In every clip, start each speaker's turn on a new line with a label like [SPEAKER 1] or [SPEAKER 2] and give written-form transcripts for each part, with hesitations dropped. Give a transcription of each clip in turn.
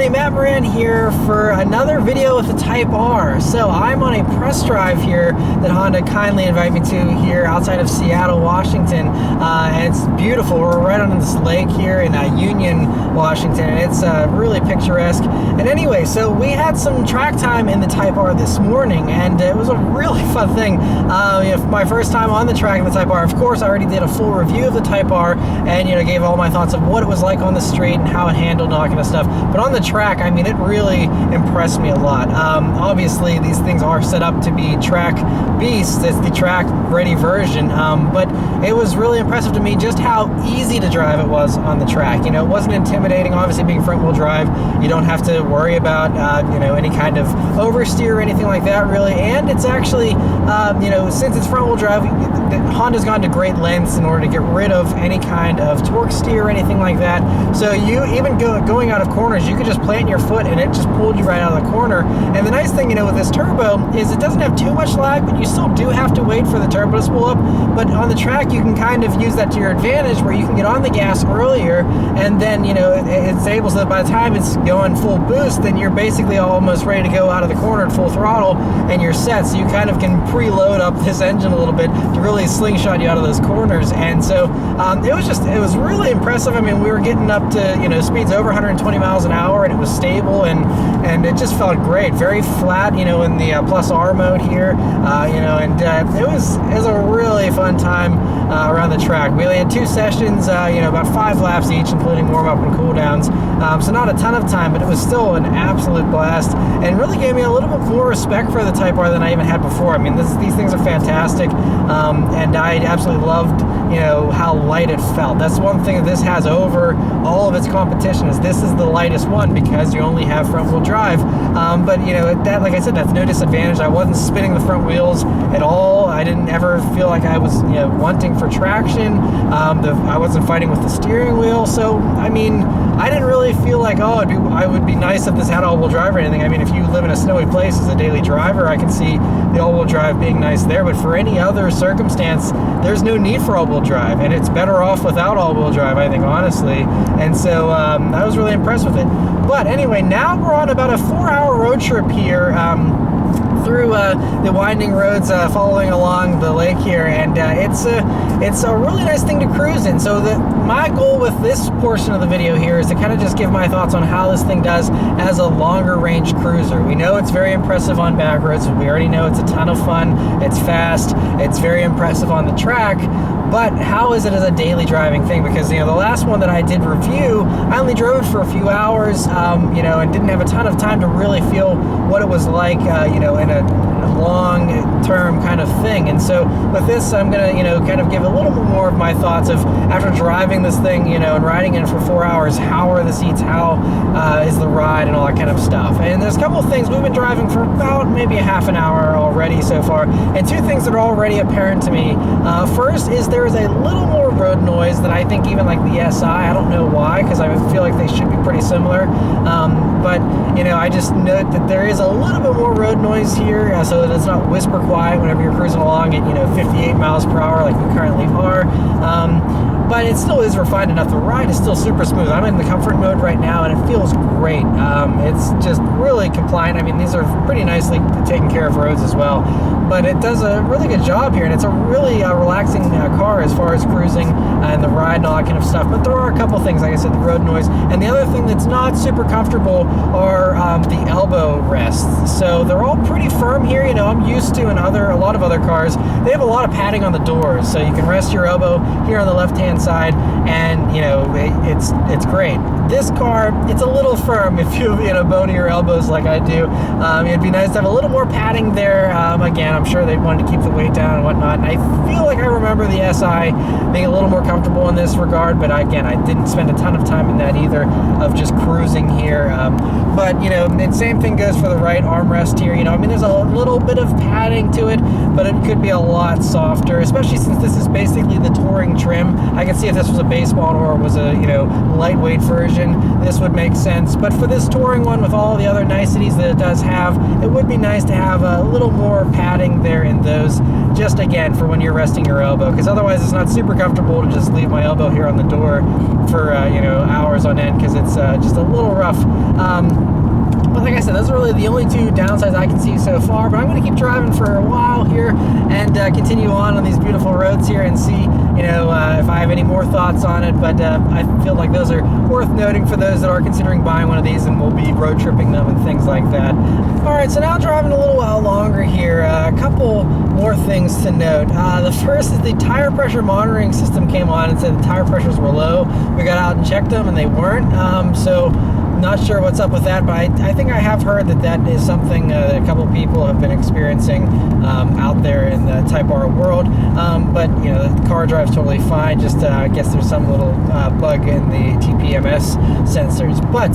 [SPEAKER 1] everybody, Matt Maran here for another video with the Type R. So I'm on a press drive here that Honda kindly invited me to here outside of Seattle, Washington. And it's beautiful. We're right on this lake here in Union, Washington, and it's really picturesque. And anyway, so we had some track time in the Type R this morning, and it was a really fun thing. My first time on the track in the Type R. Of course, I already did a full review of the Type R and gave all my thoughts of what it was like on the street and how it handled and all that kind of stuff. But on the track, I mean, it really impressed me a lot. Obviously, these things are set up to be track beasts. It's the track ready version, but it was really impressive to me just how easy to drive it was on the track. It wasn't intimidating. Obviously, being front wheel drive, you don't have to worry about any kind of oversteer or anything like that, really. And it's actually since it's front wheel drive, Honda's gone to great lengths in order to get rid of any kind of torque steer or anything like that. So you even going out of corners, you could just plant your foot and it just pulled you right out of the corner. And the nice thing, with this turbo is it doesn't have too much lag, but you still do have to wait for the turbo to spool up. But on the track, you can kind of use that to your advantage, where you can get on the gas earlier, and then it's able, so that by the time it's going full boost, then you're basically almost ready to go out of the corner at full throttle, and you're set. So you kind of can preload up this engine a little bit to really slingshot you out of those corners. And so it was really impressive. I mean, we were getting up to speeds over 120 miles an hour, and it was stable, and it just felt great. Very flat, in the plus R mode here, it was a really fun time around the track. We only had 2 sessions, about 5 laps each, including warm up and cool downs. So not a ton of time, but it was still an absolute blast, and really gave me a little bit more respect for the Type R than I even had before. I mean, these things are fantastic, and I absolutely loved how light it felt. That's one thing that this has over all of its competition, is this is the lightest one because you only have front wheel drive. But that, like I said, that's no disadvantage. I wasn't spinning the front wheels at all. I didn't ever feel like I was wanting for traction. I wasn't fighting with the steering wheel. So I mean, I didn't really feel like, I would be nice if this had all-wheel drive or anything. I mean, if you live in a snowy place as a daily driver, I can see the all-wheel drive being nice there. But for any other circumstance, there's no need for all-wheel drive, and it's better off without all-wheel drive, I think, honestly. And so I was really impressed with it. But anyway, now we're on about a 4-hour road trip here through the winding roads following along the lake here, and it's a really nice thing to cruise in. So my goal with this portion of the video here is to kind of just give my thoughts on how this thing does as a longer range cruiser. We know it's very impressive on back roads. We already know it's a ton of fun. It's fast. It's very impressive on the track. But how is it as a daily driving thing? Because the last one that I did review, I only drove it for a few hours, and didn't have a ton of time to really feel what it was like, in a long-term kind of thing. And so with this, I'm gonna, kind of give a little bit more of my thoughts of, after driving this thing, and riding it for 4 hours, how are the seats, how is the ride, and all that kind of stuff. And there's a couple of things. We've been driving for about maybe a half an hour already so far, and 2 things that are already apparent to me. First is there is a little more road noise than I think even like the SI. I don't know why, because I feel like they should be pretty similar. But I just note that there is a little bit more road noise here, so that it's not whisper quiet whenever you're cruising along at 58 miles per hour like we currently are. But it still is refined enough. The ride is still super smooth. I'm in the comfort mode right now, and it feels great. It's just really compliant. I mean, these are pretty nicely taken care of roads as well. But it does a really good job here, and it's a really relaxing car as far as cruising and the ride and all that kind of stuff. But there are a couple things, like I said, the road noise. And the other thing that's not super comfortable are the elbow rests. So they're all pretty firm here. I'm used to in a lot of other cars, they have a lot of padding on the doors, so you can rest your elbow here on the left-hand side, and it's great. This car, it's a little firm if you have bonier elbows like I do. It'd be nice to have a little more padding there. Again, I'm sure they wanted to keep the weight down and whatnot, and I feel like I remember the SI being a little more comfortable in this regard, but again, I didn't spend a ton of time in that either, of just cruising here. But the same thing goes for the right armrest here. There's a little bit of padding to it, but it could be a lot softer, especially since this is basically the touring trim. I could see if this was a base model or was a, you know, lightweight version, this would make sense. But for this touring one, with all the other niceties that it does have, it would be nice to have a little more padding there in those, just again for when you're resting your elbow, because otherwise it's not super comfortable to just leave my elbow here on the door for you know, hours on end, because it's just a little rough. But like I said, those are really the only two downsides I can see so far. But I'm going to keep driving for a while here and continue on these beautiful roads here and see, you know, if I have any more thoughts on it. But I feel like those are worth noting for those that are considering buying one of these and will be road tripping them and things like that. All right, so now driving a little while longer here, a couple more things to note. The first is the tire pressure monitoring system came on and said the tire pressures were low. We got out and checked them and they weren't. So not sure what's up with that, but I think I have heard that that is something that a couple of people have been experiencing out there in the Type R world. But you know, the car drives totally fine. Just I guess there's some little bug in the TPMS sensors. But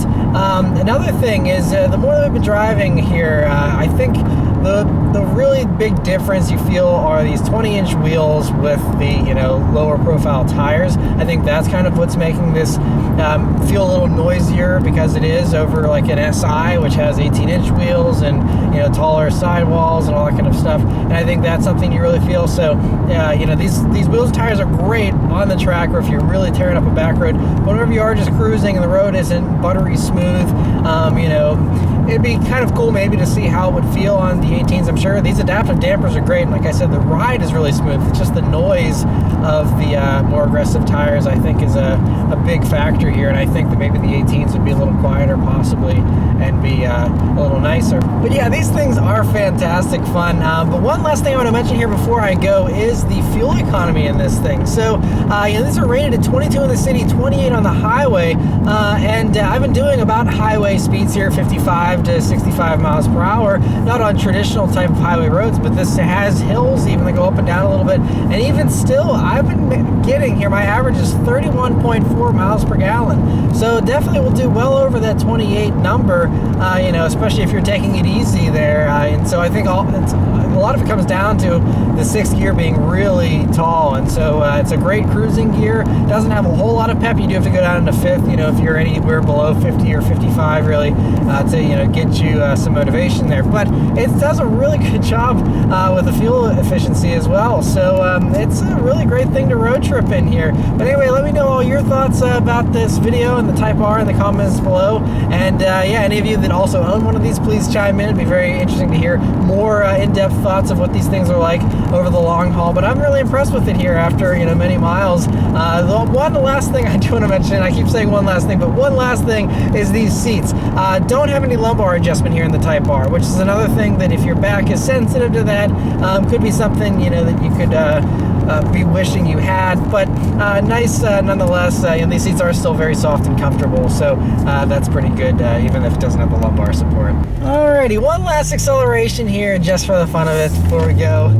[SPEAKER 1] another thing is the more that we've been driving here, I think the really big difference you feel are these 20-inch wheels with the, you know, lower profile tires. I think that's kind of what's making this feel a little noisier, because it is over like an SI, which has 18-inch wheels and, you know, taller sidewalls and all that kind of stuff. And I think that's something you really feel. So you know, these wheels and tires are great on the track, or if you're really tearing up a back road. But whenever you are just cruising and the road isn't buttery smooth, you know, it'd be kind of cool maybe to see how it would feel on the 18s. I'm sure these adaptive dampers are great, and like I said, the ride is really smooth. It's just the noise of the more aggressive tires, I think, is a big factor here, and I think that maybe the 18s would be a little quieter possibly and be a little nicer. But yeah, these things are fantastic fun. But one last thing I want to mention here before I go is the fuel economy in this thing. So you know, these are rated at 22 in the city, 28 on the highway, and I've been doing about highway speeds here, 55 to 65 miles per hour, not on traditional type of highway roads, but this has hills even that go up and down a little bit. And even still, I've been getting here, my average is 31.4 miles per gallon. So definitely will do well over that 28 number, you know, especially if you're taking it easy there. And so I think a lot of it comes down to the sixth gear being really tall. And so it's a great cruising gear. Doesn't have a whole lot of pep. You do have to go down into fifth, you know, if you're anywhere below 50 or 55 really, to, you know, get you some motivation there. But it does a really good job with the fuel efficiency as well. So it's a really great thing to road trip in here. But anyway, let me know all your thoughts about this video and the Type R in the comments below. And yeah, any of you that also own one of these, please chime in. It'd be very interesting to hear more in-depth thoughts of what these things are like over the long haul. But I'm really impressed with it here after, you know, many miles. The last thing I do want to mention, I keep saying one last thing, but one last thing is these seats. Don't have any lumbar adjustment here in the Type R, which is another thing that if your back is sensitive to that, could be something, you know, that you could be wishing you had. But nice nonetheless. And these seats are still very soft and comfortable, so that's pretty good, even if it doesn't have the lumbar support. Alrighty, one last acceleration here just for the fun of it before we go.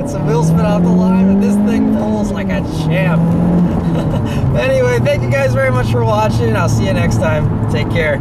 [SPEAKER 1] It's a wheel spin off the line, but this thing pulls like a champ. Anyway, thank you guys very much for watching. I'll see you next time. Take care.